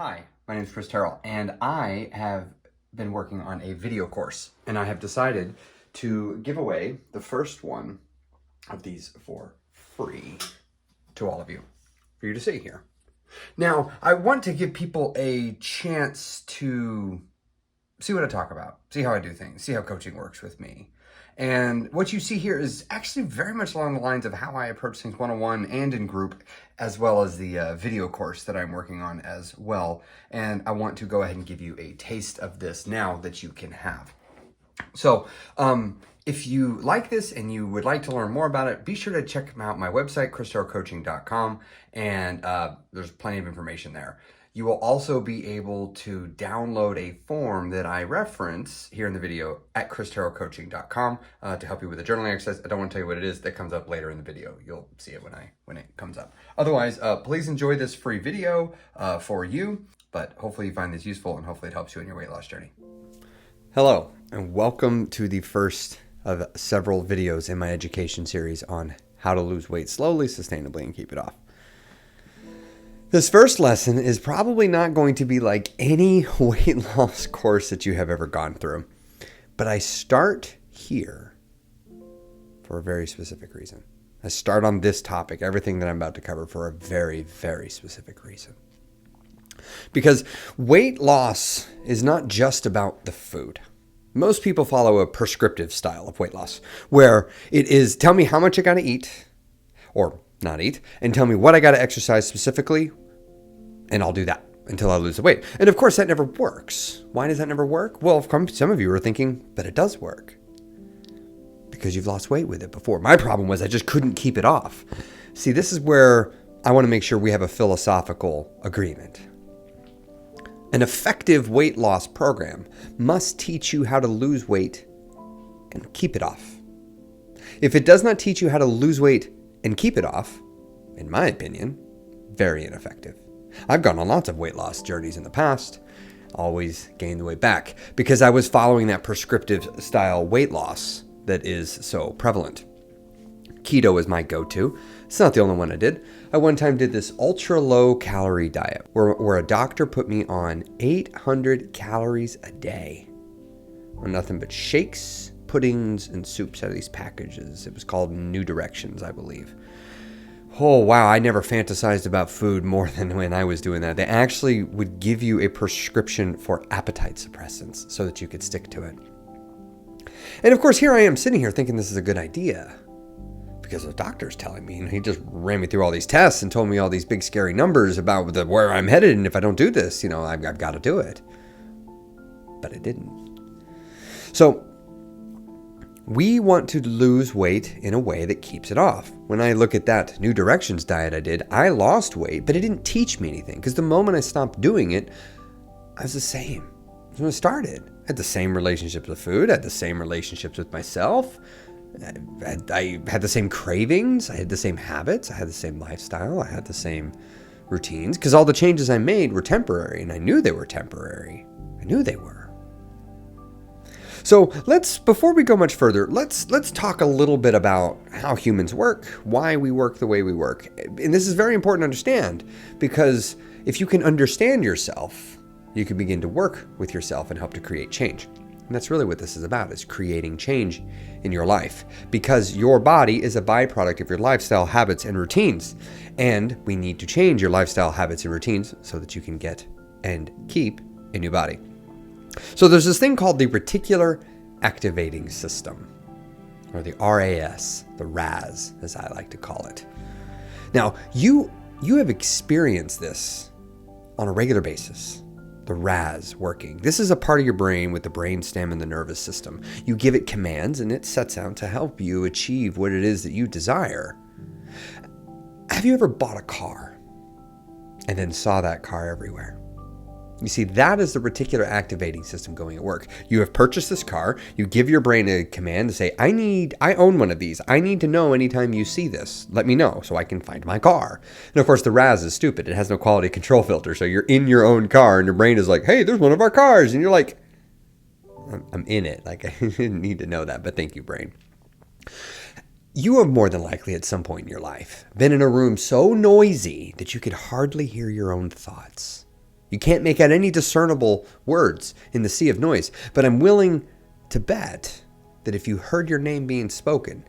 Hi, my name is Chris Terrell, and I have been working on a video course, and I have decided to give away the first one of these for free to all of you, for you to see here. Now, I want to give people a chance to see what I talk about, see how I do things, see how coaching works with me. And what you see here is actually very much along the lines of how I approach things one-on-one and in group, as well as the video course that I'm working on as well. And I want to go ahead and give you a taste of this now that you can have. So, if you like this and you would like to learn more about it, be sure to check out my website, christerrellcoaching.com, and there's plenty of information there. You will also be able to download a form that I reference here in the video at christerrellcoaching.com to help you with the journaling exercise. I don't want to tell you what it is. That comes up later in the video. You'll see it when it comes up. Otherwise, please enjoy this free video for you, but hopefully you find this useful and hopefully it helps you in your weight loss journey. Hello, and welcome to the first of several videos in my education series on how to lose weight slowly, sustainably, and keep it off. This first lesson is probably not going to be like any weight loss course that you have ever gone through, but I start here for a very specific reason. I start on this topic, everything that I'm about to cover, for a very, very specific reason. Because weight loss is not just about the food. Most people follow a prescriptive style of weight loss, where it is, tell me how much I got to eat, or not eat, and tell me what I got to exercise specifically, and I'll do that until I lose the weight. And of course, that never works. Why does that never work? Well, some of you are thinking, but it does work. Because you've lost weight with it before. My problem was I just couldn't keep it off. See, this is where I want to make sure we have a philosophical agreement. An effective weight loss program must teach you how to lose weight and keep it off. If it does not teach you how to lose weight and keep it off, in my opinion, very ineffective. I've gone on lots of weight loss journeys in the past, always gained the weight back because I was following that prescriptive style weight loss that is so prevalent. Keto is my go-to. It's not the only one I did. I one time did this ultra low calorie diet where a doctor put me on 800 calories a day on nothing but shakes, puddings, and soups out of these packages. It was called New Directions, I believe. Oh, wow, I never fantasized about food more than when I was doing that. They actually would give you a prescription for appetite suppressants so that you could stick to it. And of course, here I am sitting here thinking this is a good idea because the doctor's telling me, and he just ran me through all these tests and told me all these big scary numbers about where I'm headed, and if I don't do this, I've got to do it. But I didn't. So we want to lose weight in a way that keeps it off. When I look at that New Directions diet I did, I lost weight, but it didn't teach me anything because the moment I stopped doing it, I was the same as when I started. I had the same relationships with food, I had the same relationships with myself, I had the same cravings, I had the same habits, I had the same lifestyle, I had the same routines because all the changes I made were temporary, and I knew they were temporary. I knew they were. So before we go much further, let's talk a little bit about how humans work, why we work the way we work. And this is very important to understand because if you can understand yourself, you can begin to work with yourself and help to create change. And that's really what this is about, is creating change in your life because your body is a byproduct of your lifestyle, habits, and routines. And we need to change your lifestyle, habits, and routines so that you can get and keep a new body. So there's this thing called the reticular activating system, or the RAS, the RAS, as I like to call it. Now, you have experienced this on a regular basis, the RAS working. This is a part of your brain with the brainstem and the nervous system. You give it commands, and it sets out to help you achieve what it is that you desire. Have you ever bought a car and then saw that car everywhere? You see, that is the reticular activating system going at work. You have purchased this car. You give your brain a command to say, I own one of these. I need to know anytime you see this. Let me know so I can find my car. And of course, the RAS is stupid. It has no quality control filter. So you're in your own car and your brain is like, hey, there's one of our cars. And you're like, I'm in it. Like, I didn't need to know that, but thank you, brain. You have more than likely at some point in your life been in a room so noisy that you could hardly hear your own thoughts. You can't make out any discernible words in the sea of noise. But I'm willing to bet that if you heard your name being spoken,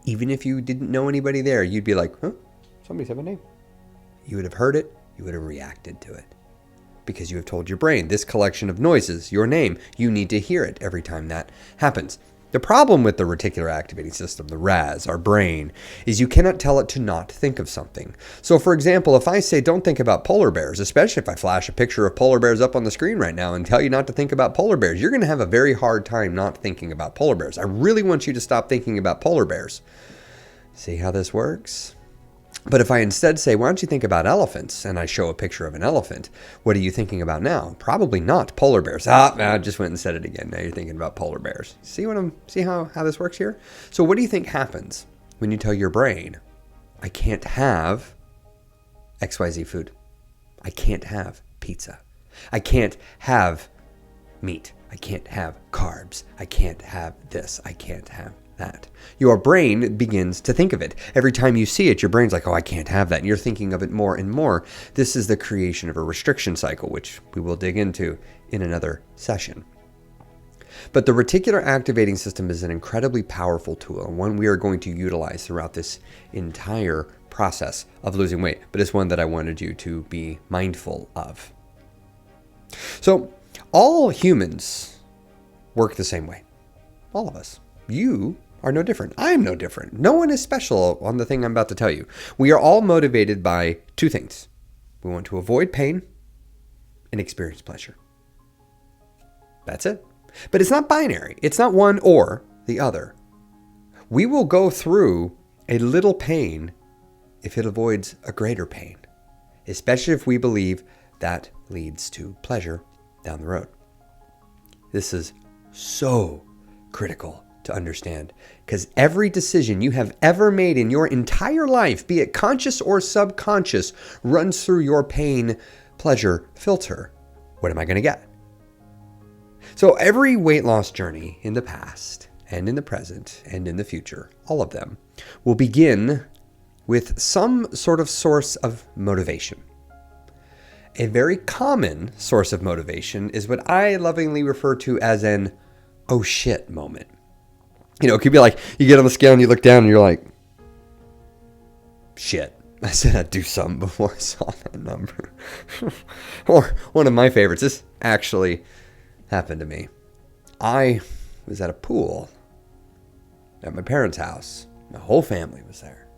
even if you didn't know anybody there, you'd be like, huh? Somebody said my name. You would have heard it. You would have reacted to it. Because you have told your brain, this collection of noises, your name, you need to hear it every time that happens. The problem with the reticular activating system, the RAS, our brain, is you cannot tell it to not think of something. So for example, if I say don't think about polar bears, especially if I flash a picture of polar bears up on the screen right now and tell you not to think about polar bears, you're going to have a very hard time not thinking about polar bears. I really want you to stop thinking about polar bears. See how this works? But if I instead say, why don't you think about elephants, and I show a picture of an elephant, what are you thinking about now? Probably not polar bears. I just went and said it again. Now you're thinking about polar bears. See how this works here? So what do you think happens when you tell your brain, I can't have XYZ food. I can't have pizza. I can't have meat. I can't have carbs. I can't have this. I can't have that. Your brain begins to think of it. Every time you see it, your brain's like, oh, I can't have that. And you're thinking of it more and more. This is the creation of a restriction cycle, which we will dig into in another session. But the reticular activating system is an incredibly powerful tool, and one we are going to utilize throughout this entire process of losing weight. But it's one that I wanted you to be mindful of. So all humans work the same way. All of us. You are no different. I am no different. No one is special on the thing I'm about to tell you. We are all motivated by two things. We want to avoid pain and experience pleasure. That's it. But it's not binary. It's not one or the other. We will go through a little pain if it avoids a greater pain, especially if we believe that leads to pleasure down the road. This is so critical to understand, because every decision you have ever made in your entire life, be it conscious or subconscious, runs through your pain pleasure filter. What am I going to get? So every weight loss journey in the past and in the present and in the future, all of them, will begin with some sort of source of motivation. A very common source of motivation is what I lovingly refer to as an oh shit moment. You know, it could be like you get on the scale and you look down and you're like, shit, I said I'd do something before I saw that number. Or one of my favorites, this actually happened to me. I was at a pool at my parents' house. My whole family was there.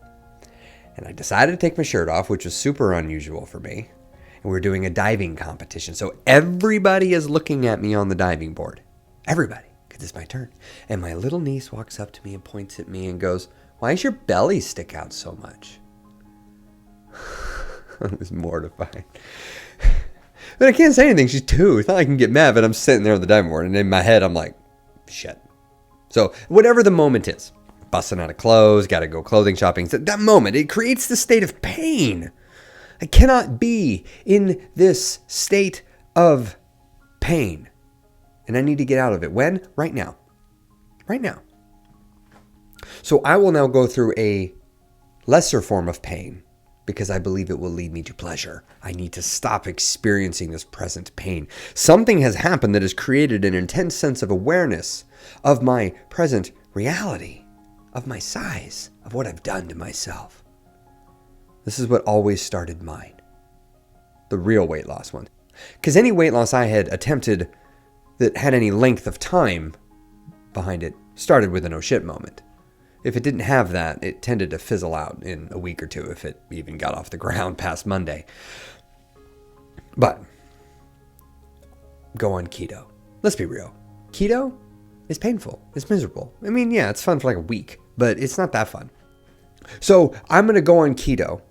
And I decided to take my shirt off, which was super unusual for me. And we were doing a diving competition. So everybody is looking at me on the diving board. Everybody. It's my turn. And my little niece walks up to me and points at me and goes, why does your belly stick out so much? I was mortified. But I can't say anything. She's 2. It's not like I can get mad, but I'm sitting there on the diving board. And in my head, I'm like, shit. So whatever the moment is, busting out of clothes, got to go clothing shopping. So that moment, it creates the state of pain. I cannot be in this state of pain. And I need to get out of it. When? Right now. Right now. So I will now go through a lesser form of pain because I believe it will lead me to pleasure. I need to stop experiencing this present pain. Something has happened that has created an intense sense of awareness of my present reality, of my size, of what I've done to myself. This is what always started mine. The real weight loss one. Because any weight loss I had attempted that had any length of time behind it started with an oh shit moment. If it didn't have that, it tended to fizzle out in a week or two if it even got off the ground past Monday. But go on keto. Let's be real. Keto is painful. It's miserable. I mean, yeah, it's fun for like a week, but it's not that fun. So I'm going to go on keto.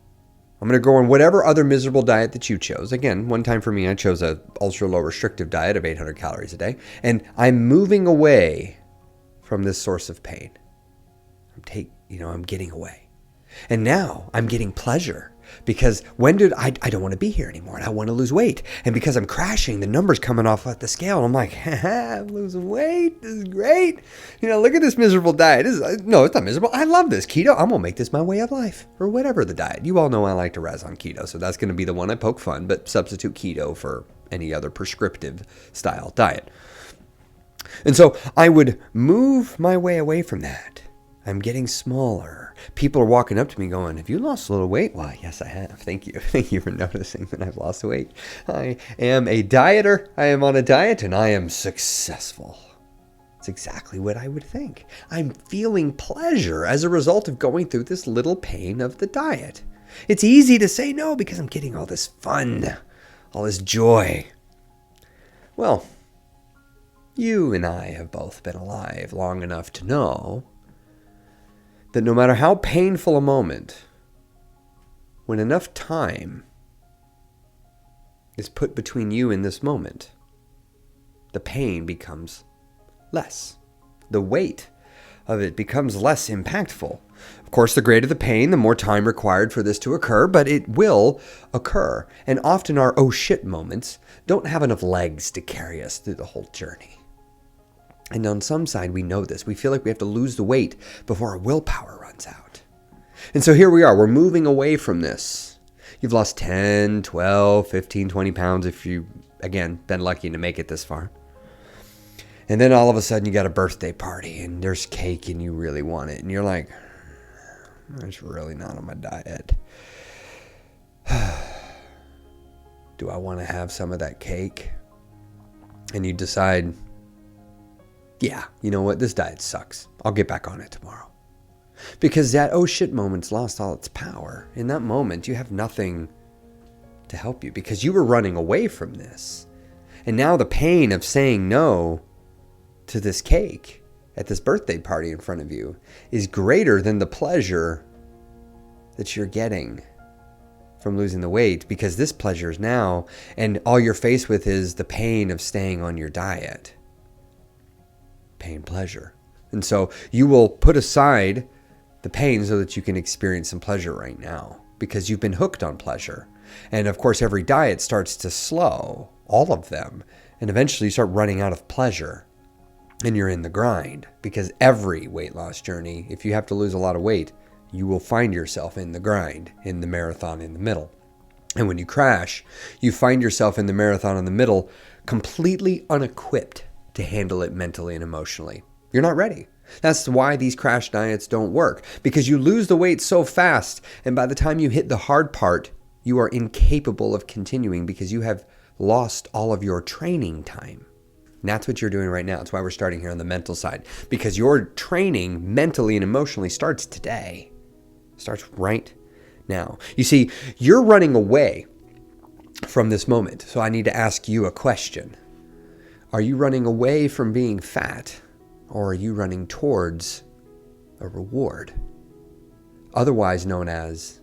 I'm going to go on whatever other miserable diet that you chose. Again, one time for me, I chose a ultra low restrictive diet of 800 calories a day. And I'm moving away from this source of pain. I'm getting away. And now I'm getting pleasure. Because I don't want to be here anymore and I want to lose weight. And because I'm crashing, the numbers coming off at the scale. And I'm like, I'm losing weight. This is great. Look at this miserable diet. No, it's not miserable. I love this keto. I'm going to make this my way of life or whatever the diet. You all know I like to razz on keto. So that's going to be the one I poke fun, but substitute keto for any other prescriptive style diet. And so I would move my way away from that. I'm getting smaller. People are walking up to me going, have you lost a little weight? Well, yes, I have. Thank you. Thank you for noticing that I've lost weight. I am a dieter. I am on a diet and I am successful. It's exactly what I would think. I'm feeling pleasure as a result of going through this little pain of the diet. It's easy to say no because I'm getting all this fun, all this joy. Well, you and I have both been alive long enough to know that no matter how painful a moment, when enough time is put between you and this moment, the pain becomes less. The weight of it becomes less impactful. Of course, the greater the pain, the more time required for this to occur, but it will occur. And often our oh shit moments don't have enough legs to carry us through the whole journey. And on some side, we know this. We feel like we have to lose the weight before our willpower runs out. And so here we are. We're moving away from this. You've lost 10, 12, 15, 20 pounds if you, again, been lucky to make it this far. And then all of a sudden you got a birthday party and there's cake and you really want it. And you're like, it's really not on my diet. Do I want to have some of that cake? And you decide, yeah, you know what? This diet sucks. I'll get back on it tomorrow. Because that oh shit moment's lost all its power. In that moment, you have nothing to help you because you were running away from this. And now the pain of saying no to this cake at this birthday party in front of you is greater than the pleasure that you're getting from losing the weight, because this pleasure is now, and all you're faced with is the pain of staying on your diet. Pain, pleasure. And so you will put aside the pain so that you can experience some pleasure right now, because you've been hooked on pleasure. And of course, every diet starts to slow, all of them, and eventually you start running out of pleasure. And you're in the grind, because every weight loss journey, if you have to lose a lot of weight, you will find yourself in the grind, in the marathon in the middle. And when you crash, you find yourself in the marathon in the middle, completely unequipped to handle it mentally and emotionally. You're not ready. That's why these crash diets don't work, because you lose the weight so fast, and by the time you hit the hard part, you are incapable of continuing because you have lost all of your training time. And that's what you're doing right now. That's why we're starting here on the mental side, because your training mentally and emotionally starts today. Starts right now. You see, you're running away from this moment. So I need to ask you a question. Are you running away from being fat, or are you running towards a reward? Otherwise known as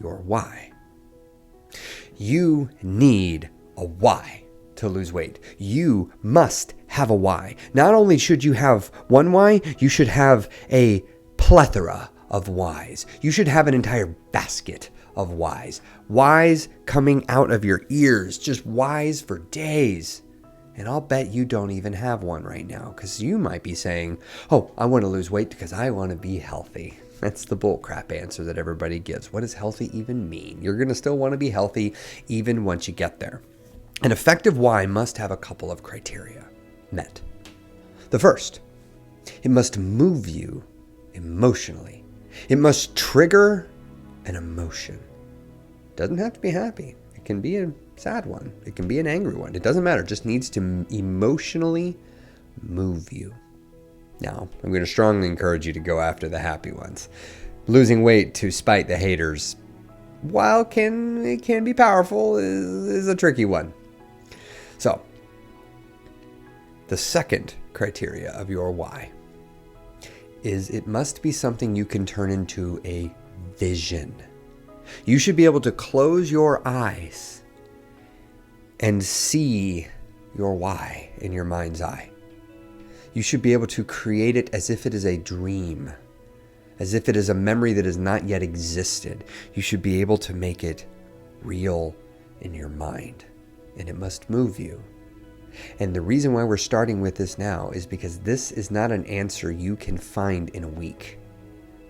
your why. You need a why to lose weight. You must have a why. Not only should you have one why, you should have a plethora of whys. You should have an entire basket of whys. Whys coming out of your ears, just whys for days. And I'll bet you don't even have one right now, because you might be saying, oh, I want to lose weight because I want to be healthy. That's the bullcrap answer that everybody gives. What does healthy even mean? You're going to still want to be healthy even once you get there. An effective why must have a couple of criteria met. The first, it must move you emotionally. It must trigger an emotion. It doesn't have to be happy. It can be a sad one. It can be an angry one. It doesn't matter. It just needs to emotionally move you. Now, I'm going to strongly encourage you to go after the happy ones. Losing weight to spite the haters, while it can be powerful, is a tricky one. So, the second criteria of your why is it must be something you can turn into a vision. You should be able to close your eyes and see your why in your mind's eye. You should be able to create it as if it is a dream, as if it is a memory that has not yet existed. You should be able to make it real in your mind, and it must move you. And the reason why we're starting with this now is because this is not an answer you can find in a week.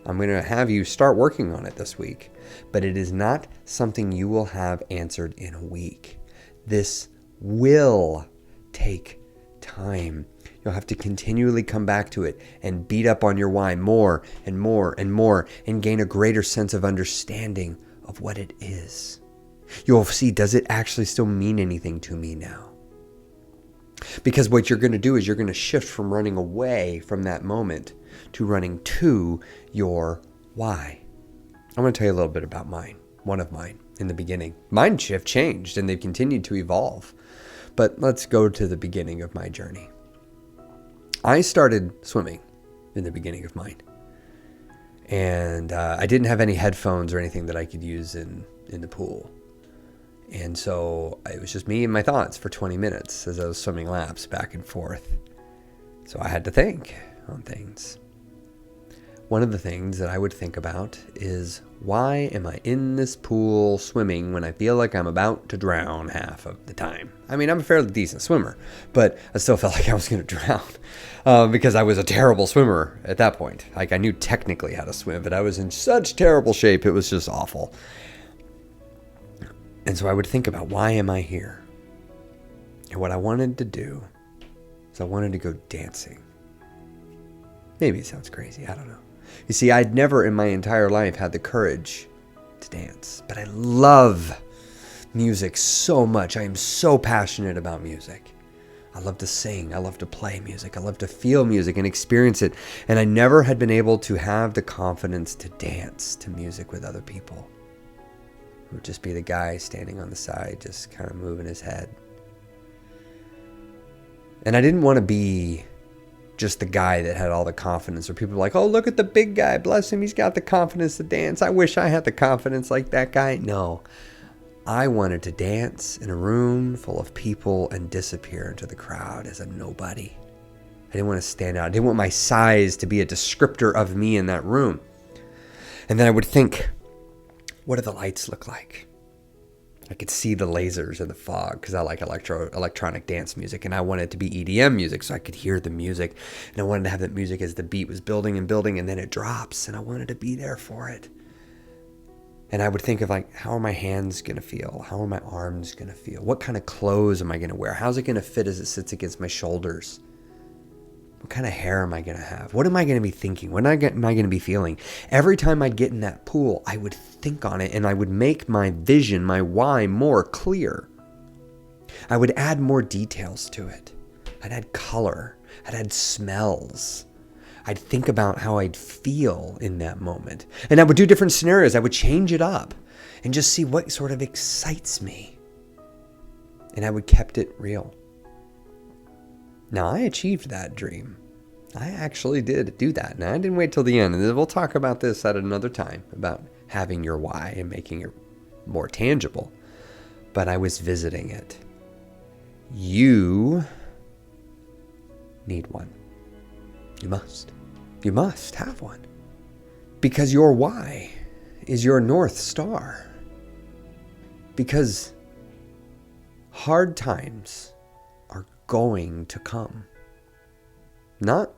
I'm going to have you start working on it this week, but it is not something you will have answered in a week. This will take time. You'll have to continually come back to it and beat up on your why more and more and more and gain a greater sense of understanding of what it is. You'll see, does it actually still mean anything to me now? Because what you're going to do is you're going to shift from running away from that moment to running to your why. I'm going to tell you a little bit about one of mine in the beginning. Mine shift changed and they've continued to evolve. But let's go to the beginning of my journey. I started swimming in the beginning of mine. And I didn't have any headphones or anything that I could use in the pool. And so it was just me and my thoughts for 20 minutes as I was swimming laps back and forth. So I had to think on things. One of the things that I would think about is, why am I in this pool swimming when I feel like I'm about to drown half of the time? I mean, I'm a fairly decent swimmer, but I still felt like I was going to drown because I was a terrible swimmer at that point. Like, I knew technically how to swim, but I was in such terrible shape, it was just awful. And so I would think about, why am I here? And what I wanted to do is I wanted to go dancing. Maybe it sounds crazy, I don't know. You see, I'd never in my entire life had the courage to dance, but I love music so much. I am so passionate about music. I love to sing. I love to play music. I love to feel music and experience it. And I never had been able to have the confidence to dance to music with other people. It would just be the guy standing on the side, just kind of moving his head. And I didn't want to be just the guy that had all the confidence, or people were like, oh, look at the big guy, bless him, he's got the confidence to dance. I wish I had the confidence like that guy. No, I wanted to dance in a room full of people and disappear into the crowd as a nobody. I didn't want to stand out. I didn't want my size to be a descriptor of me in that room. And then I would think, what do the lights look like? I could see the lasers in the fog because I like electronic dance music, and I wanted it to be EDM music so I could hear the music, and I wanted to have that music as the beat was building and building, and then it drops, and I wanted to be there for it. And I would think of, like, how are my hands going to feel? How are my arms going to feel? What kind of clothes am I going to wear? How's it going to fit as it sits against my shoulders? What kind of hair am I going to have? What am I going to be thinking? What am I going to be feeling? Every time I'd get in that pool, I would think on it, and I would make my vision, my why, more clear. I would add more details to it. I'd add color. I'd add smells. I'd think about how I'd feel in that moment. And I would do different scenarios. I would change it up and just see what sort of excites me. And I would kept it real. Now, I achieved that dream. I actually did do that. Now, I didn't wait till the end. And we'll talk about this at another time, about having your why and making it more tangible. But I was visiting it. You need one. You must. You must have one. Because your why is your North Star. Because hard times are going to come. Not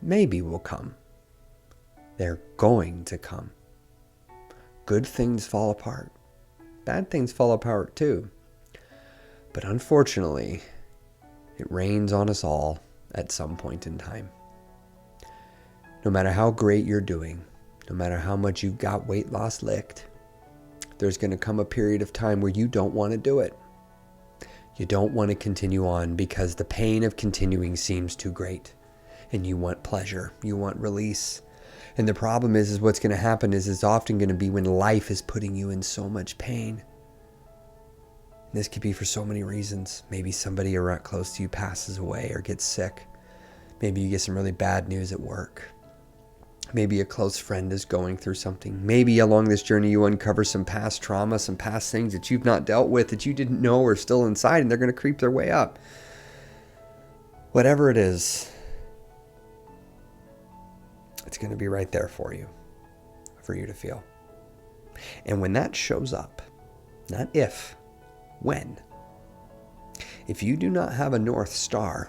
maybe will come. They're going to come. Good things fall apart. Bad things fall apart too. But unfortunately, it rains on us all at some point in time. No matter how great you're doing, no matter how much you've got weight loss licked, there's going to come a period of time where you don't want to do it. You don't want to continue on because the pain of continuing seems too great. And you want pleasure. You want release. And the problem is what's going to happen is it's often going to be when life is putting you in so much pain. This could be for so many reasons. Maybe somebody around close to you passes away or gets sick. Maybe you get some really bad news at work. Maybe a close friend is going through something. Maybe along this journey you uncover some past trauma, some past things that you've not dealt with, that you didn't know are still inside, and they're going to creep their way up. Whatever it is, it's going to be right there for you. for you to feel. And when that shows up, not if, when, if you do not have a North Star,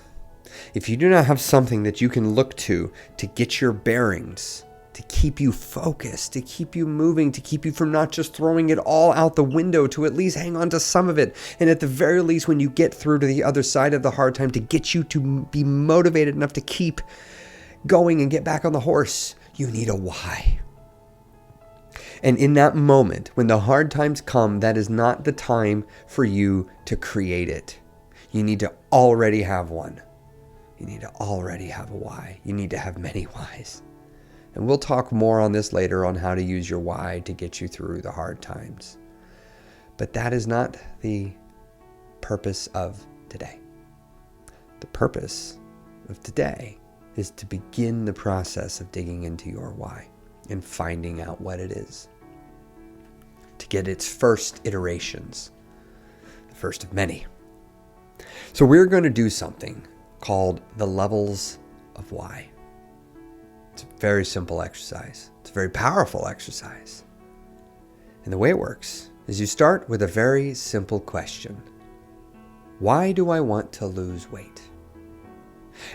if you do not have something that you can look to get your bearings, to keep you focused, to keep you moving, to keep you from not just throwing it all out the window, to at least hang on to some of it, and at the very least, when you get through to the other side of the hard time, to get you to be motivated enough to keep going and get back on the horse, you need a why. And in that moment, when the hard times come, that is not the time for you to create it. You need to already have one. You need to already have a why. You need to have many whys. And we'll talk more on this later on how to use your why to get you through the hard times. But that is not the purpose of today. The purpose of today is to begin the process of digging into your why and finding out what it is. To get its first iterations, the first of many. So we're going to do something called the levels of why. It's a very simple exercise. It's a very powerful exercise. And the way it works is you start with a very simple question. Why do I want to lose weight?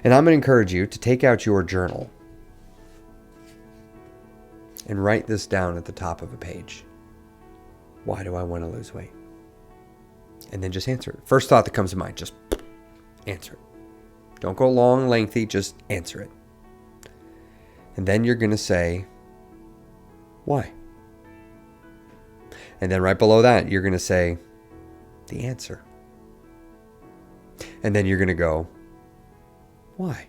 And I'm going to encourage you to take out your journal and write this down at the top of a page. Why do I want to lose weight? And then just answer it. First thought that comes to mind, just answer it. Don't go long, lengthy, just answer it. And then you're going to say, why? And then right below that, you're going to say, the answer. And then you're going to go, why?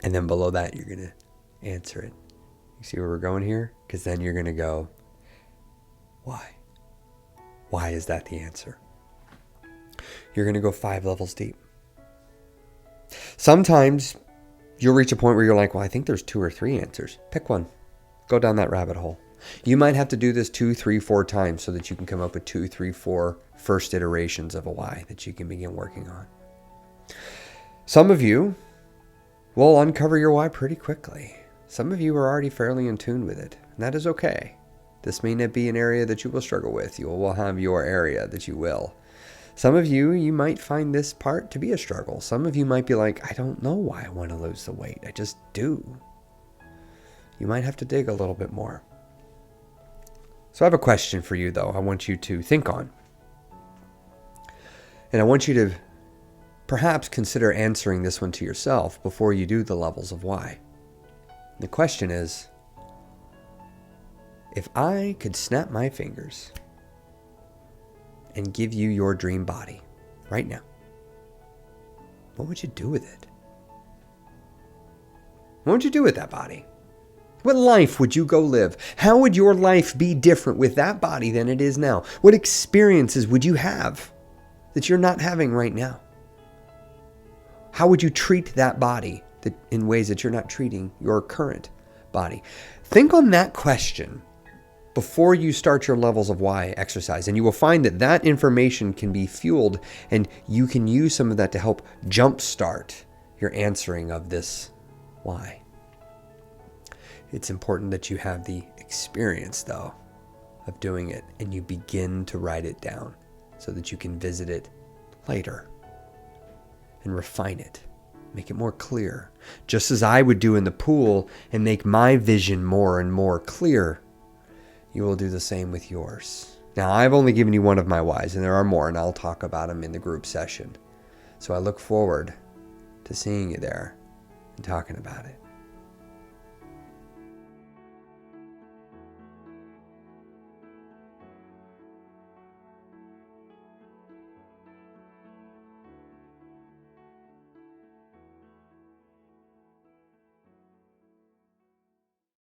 And then below that, you're going to answer it. You see where we're going here? Because then you're going to go, why? Why is that the answer? You're going to go 5 levels deep. Sometimes you'll reach a point where you're like, well, I think there's 2 or 3 answers. Pick one. Go down that rabbit hole. You might have to do this 2, 3, 4 times so that you can come up with 2, 3, 4 first iterations of a why that you can begin working on. Some of you will uncover your why pretty quickly. Some of you are already fairly in tune with it, and that is okay. This may not be an area that you will struggle with. You will have your area that you will. Some of you, you might find this part to be a struggle. Some of you might be like, I don't know why I want to lose the weight. I just do. You might have to dig a little bit more. So I have a question for you, though, I want you to think on. And I want you to perhaps consider answering this one to yourself before you do the levels of why. The question is, if I could snap my fingers and give you your dream body right now, what would you do with it? What would you do with that body? What life would you go live? How would your life be different with that body than it is now? What experiences would you have that you're not having right now? How would you treat that body in ways that you're not treating your current body? Think on that question before you start your levels of why exercise, and you will find that that information can be fueled, and you can use some of that to help jumpstart your answering of this why. It's important that you have the experience, though, of doing it, and you begin to write it down so that you can visit it later and refine it, make it more clear, just as I would do in the pool and make my vision more and more clear. You will do the same with yours. Now, I've only given you one of my whys, and there are more, and I'll talk about them in the group session. So I look forward to seeing you there and talking about it.